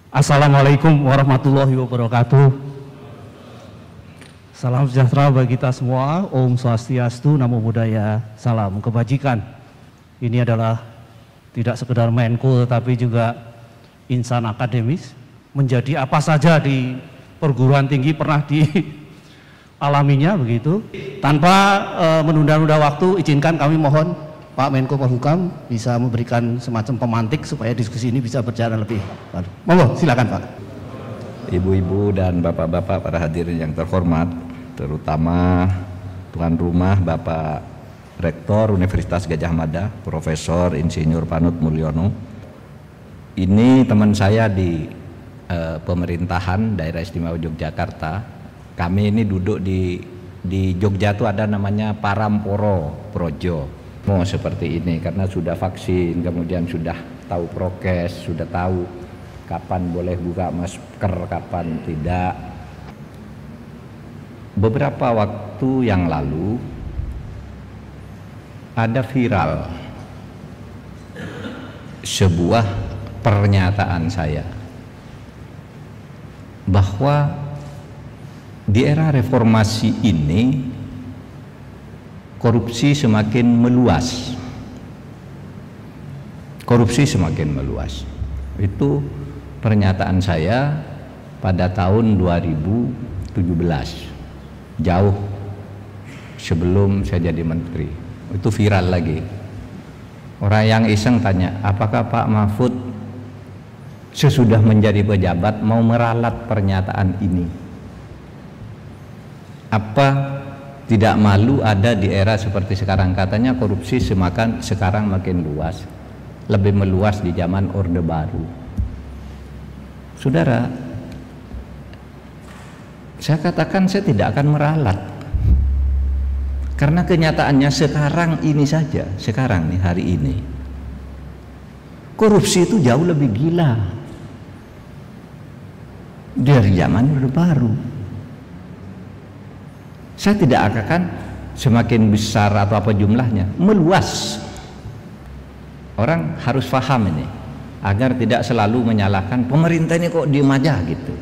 Assalamualaikum warahmatullahi wabarakatuh. Salam sejahtera bagi kita semua. Om Swastiastu, Namo Buddhaya, salam kebajikan. Ini adalah tidak sekedar menko tetapi juga insan akademis. Menjadi apa saja di perguruan tinggi pernah dialaminya begitu. Tanpa menunda-nunda waktu, izinkan kami mohon Pak Menko Polhukam bisa memberikan semacam pemantik supaya diskusi ini bisa berjalan lebih baik. Monggo, silakan Pak. Ibu-ibu dan bapak-bapak para hadirin yang terhormat, terutama tuan rumah Bapak Rektor Universitas Gadjah Mada, Profesor Insinyur Panut Mulyono. Ini teman saya di pemerintahan Daerah Istimewa Yogyakarta. Kami ini duduk di Jogja itu ada namanya Paramporo Projo. Mau seperti ini karena sudah vaksin, kemudian sudah tahu prokes, sudah tahu kapan boleh buka masker, kapan tidak. Beberapa waktu yang lalu ada viral sebuah pernyataan saya bahwa di era reformasi ini korupsi semakin meluas. Korupsi semakin meluas. Itu pernyataan saya pada tahun 2017. Jauh sebelum saya jadi menteri. Itu viral lagi. Orang yang iseng tanya, apakah Pak Mahfud sesudah menjadi pejabat mau meralat pernyataan ini? Apa tidak malu ada di era seperti sekarang? Katanya korupsi sekarang makin luas, lebih meluas di zaman Orde Baru. Saudara, saya katakan saya tidak akan meralat, karena kenyataannya sekarang ini saja, sekarang nih, hari ini, korupsi itu jauh lebih gila dari zaman Orde Baru. Saya tidak akan semakin besar atau apa jumlahnya, meluas. Orang harus paham ini agar tidak selalu menyalahkan pemerintah ini kok diem aja gitu.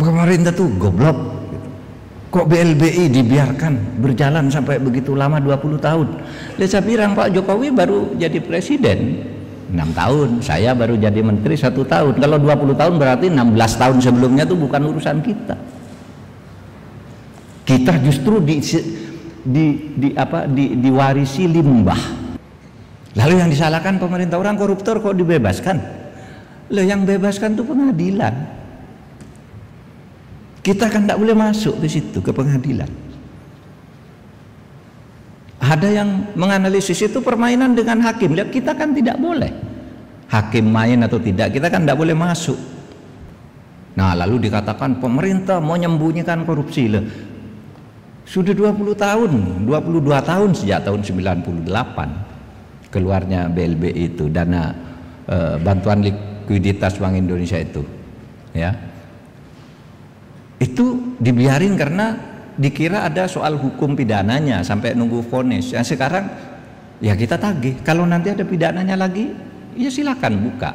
Pemerintah tuh goblok gitu. Kok BLBI dibiarkan berjalan sampai begitu lama 20 tahun. Saya bilang Pak Jokowi baru jadi presiden 6 tahun, saya baru jadi menteri 1 tahun. Kalau 20 tahun berarti 16 tahun sebelumnya tuh bukan urusan kita. Kita justru diwarisi limbah. Lalu yang disalahkan pemerintah, orang koruptor kok dibebaskan? Loh, yang bebaskan itu pengadilan. Kita kan tidak boleh masuk ke situ, ke pengadilan. Ada yang menganalisis itu permainan dengan hakim. Lihat, kita kan tidak boleh. Hakim main atau tidak, kita kan tidak boleh masuk. Nah, lalu dikatakan pemerintah mau menyembunyikan korupsi. Loh, sudah 20 tahun, 22 tahun sejak tahun 98 keluarnya BLBI itu, dana bantuan likuiditas Bank Indonesia itu, ya, itu dibiarin karena dikira ada soal hukum pidananya sampai nunggu vonis. Yang sekarang ya kita tagih, kalau nanti ada pidananya lagi, ya silakan buka.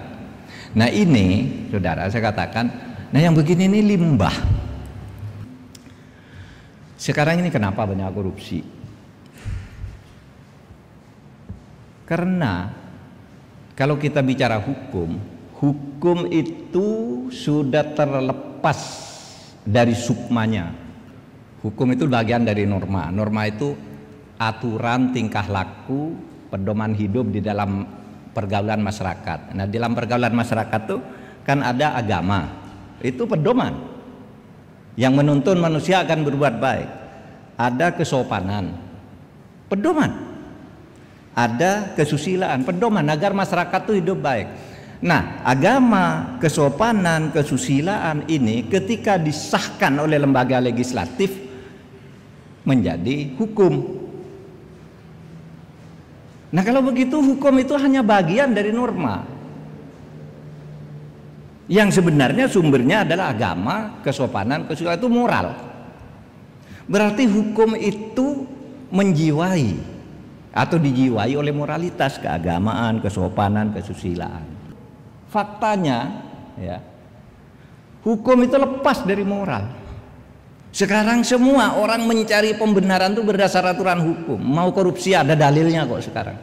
Nah ini, saudara, saya katakan, nah yang begini ini limbah. Sekarang ini kenapa banyak korupsi? Karena kalau kita bicara hukum, hukum itu sudah terlepas dari sukmanya. Hukum itu bagian dari norma. Norma itu aturan tingkah laku, pedoman hidup di dalam pergaulan masyarakat. Nah, di dalam pergaulan masyarakat tuh kan ada agama. Itu pedoman yang menuntun manusia akan berbuat baik. Ada kesopanan, pedoman. Ada kesusilaan, pedoman agar masyarakat itu hidup baik. Nah, agama, kesopanan, kesusilaan ini ketika disahkan oleh lembaga legislatif menjadi hukum. Nah, kalau begitu hukum itu hanya bagian dari norma. Yang sebenarnya sumbernya adalah agama, kesopanan, kesusilaan, itu moral. Berarti hukum itu menjiwai atau dijiwai oleh moralitas, keagamaan, kesopanan, kesusilaan. Faktanya ya. Hukum itu lepas dari moral. Sekarang semua orang mencari pembenaran itu berdasar aturan hukum. Mau korupsi ada dalilnya kok sekarang.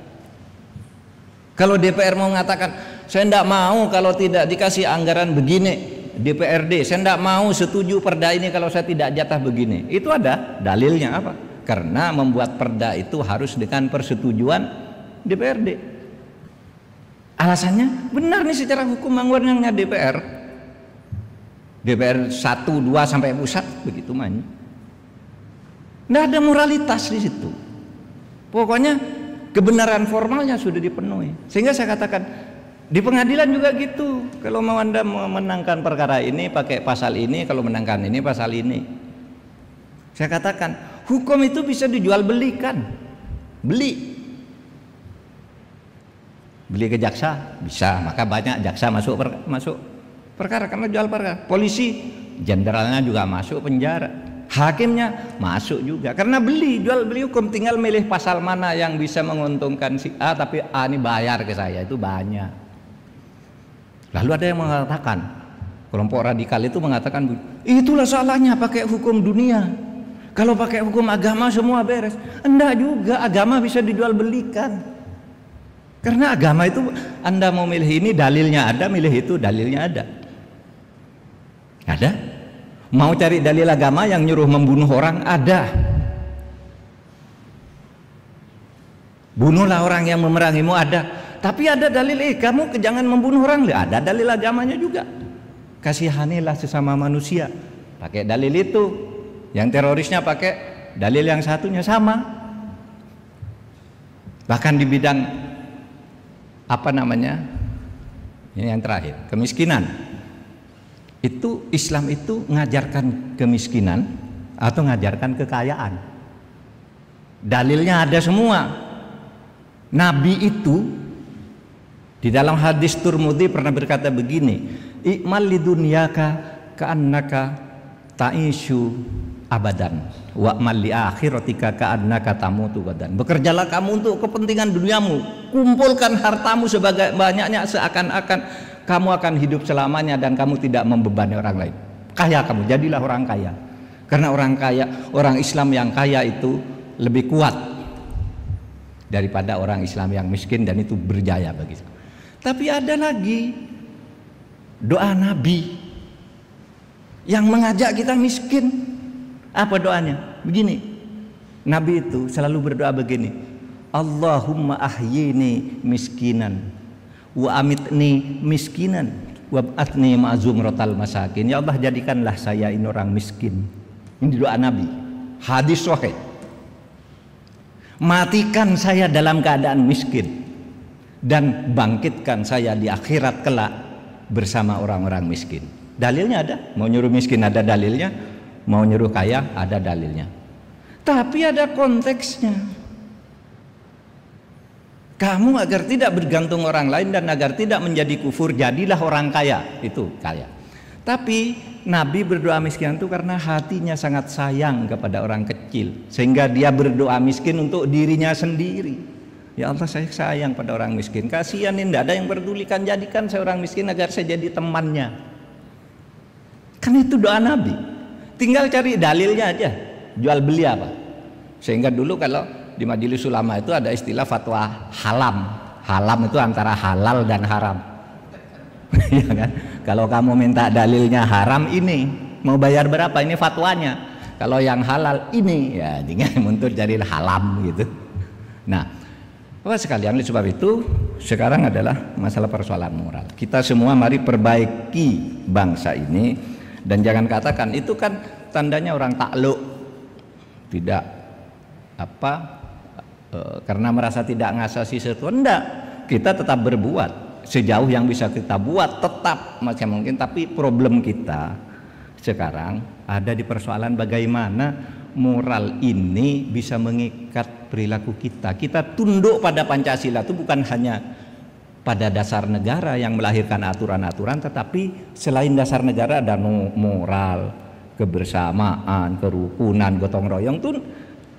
Kalau DPR mau mengatakan saya tidak mau kalau tidak dikasih anggaran begini, DPRD saya tidak mau setuju perda ini kalau saya tidak jatah begini, itu ada dalilnya apa? Karena membuat perda itu harus dengan persetujuan DPRD. Alasannya benar nih secara hukum wewenangnya DPR. DPR 1, 2 sampai pusat begitu main. Nggak ada moralitas di situ. Pokoknya kebenaran formalnya sudah dipenuhi. Sehingga saya katakan di pengadilan juga gitu. Kalau mau Anda memenangkan perkara ini pakai pasal ini, kalau menangkan ini pasal ini. Saya katakan hukum itu bisa dijual belikan. Beli ke jaksa bisa, maka banyak jaksa masuk perkara karena jual perkara. Polisi jenderalnya juga masuk penjara, hakimnya masuk juga karena jual beli hukum. Tinggal milih pasal mana yang bisa menguntungkan si A, tapi A ini bayar ke saya, itu banyak. Lalu ada yang mengatakan, kelompok radikal itu mengatakan itulah salahnya pakai hukum dunia, kalau pakai hukum agama semua beres. Enggak juga, agama bisa dijual belikan. Karena agama itu Anda mau milih ini dalilnya ada, milih itu dalilnya ada. Ada. Mau cari dalil agama yang nyuruh membunuh orang ada. Bunuhlah orang yang memerangimu ada. Tapi ada dalil kamu jangan membunuh orang, ada dalil agamanya juga. Kasihanilah sesama manusia. Pakai dalil itu. Yang terorisnya pakai dalil yang satunya sama. Bahkan di bidang apa namanya, ini yang terakhir, kemiskinan. Itu Islam itu ngajarkan kemiskinan atau ngajarkan kekayaan. Dalilnya ada semua. Nabi itu di dalam hadis Turmudi pernah berkata begini, ikmal lidunyaka ka'annaka ta'ishu abadan wa'mal li akhiratika ka'annaka tamutu gadan. Bekerjalah kamu untuk kepentingan duniamu, kumpulkan hartamu sebagai banyaknya seakan-akan kamu akan hidup selamanya dan kamu tidak membebani orang lain. Kaya kamu, jadilah orang kaya. Karena orang kaya, orang Islam yang kaya itu lebih kuat daripada orang Islam yang miskin, dan itu berjaya bagi saya. Tapi ada lagi doa Nabi yang mengajak kita miskin. Apa doanya? Begini, Nabi itu selalu berdoa begini, Allahumma ahyini miskinan wa amitni miskinan wa ba'atni ma'zumratal masakin. Ya Allah, jadikanlah saya ini orang miskin. Ini doa Nabi, hadis sahih. Matikan saya dalam keadaan miskin dan bangkitkan saya di akhirat kelak bersama orang-orang miskin. Dalilnya ada, mau nyuruh miskin ada dalilnya, mau nyuruh kaya ada dalilnya. Tapi ada konteksnya. Kamu agar tidak bergantung orang lain dan agar tidak menjadi kufur, jadilah orang kaya. Itu kaya. Tapi Nabi berdoa miskin itu karena hatinya sangat sayang kepada orang kecil, sehingga dia berdoa miskin untuk dirinya sendiri. Ya Allah, saya sayang pada orang miskin, kasihan ini tidak ada yang pedulikan, jadikan saya orang miskin agar saya jadi temannya. Kan itu doa Nabi. Tinggal cari dalilnya aja, jual beli apa. Sehingga dulu kalau di Majelis Ulama itu ada istilah fatwa halam. Halam itu antara halal dan haram. Ya kan? Kalau kamu minta dalilnya haram ini, mau bayar berapa? Ini fatwanya. Kalau yang halal ini, ya tinggal mundur jadi halam gitu. Nah, Bapak sekalian, oleh sebab itu sekarang adalah masalah persoalan moral. Kita semua mari perbaiki bangsa ini, dan jangan katakan itu kan tandanya orang takluk, tidak karena merasa tidak ngasasi sesuatu. Enggak, kita tetap berbuat sejauh yang bisa kita buat, tetap macam mungkin. Tapi problem kita sekarang ada di persoalan bagaimana moral ini bisa mengikat perilaku kita. Kita tunduk pada Pancasila itu bukan hanya pada dasar negara yang melahirkan aturan-aturan, tetapi selain dasar negara ada moral, kebersamaan, kerukunan, gotong royong itu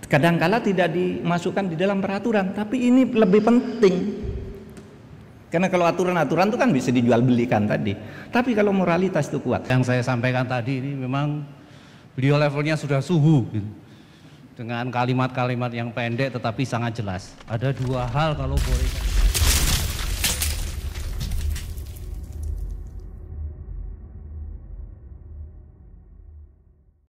kadangkala tidak dimasukkan di dalam peraturan, tapi ini lebih penting Karena kalau aturan-aturan itu kan bisa dijual belikan tadi. Tapi kalau moralitas itu kuat. Yang saya sampaikan tadi ini memang beliau levelnya sudah suhu gitu. Dengan kalimat-kalimat yang pendek tetapi sangat jelas. Ada dua hal kalau boleh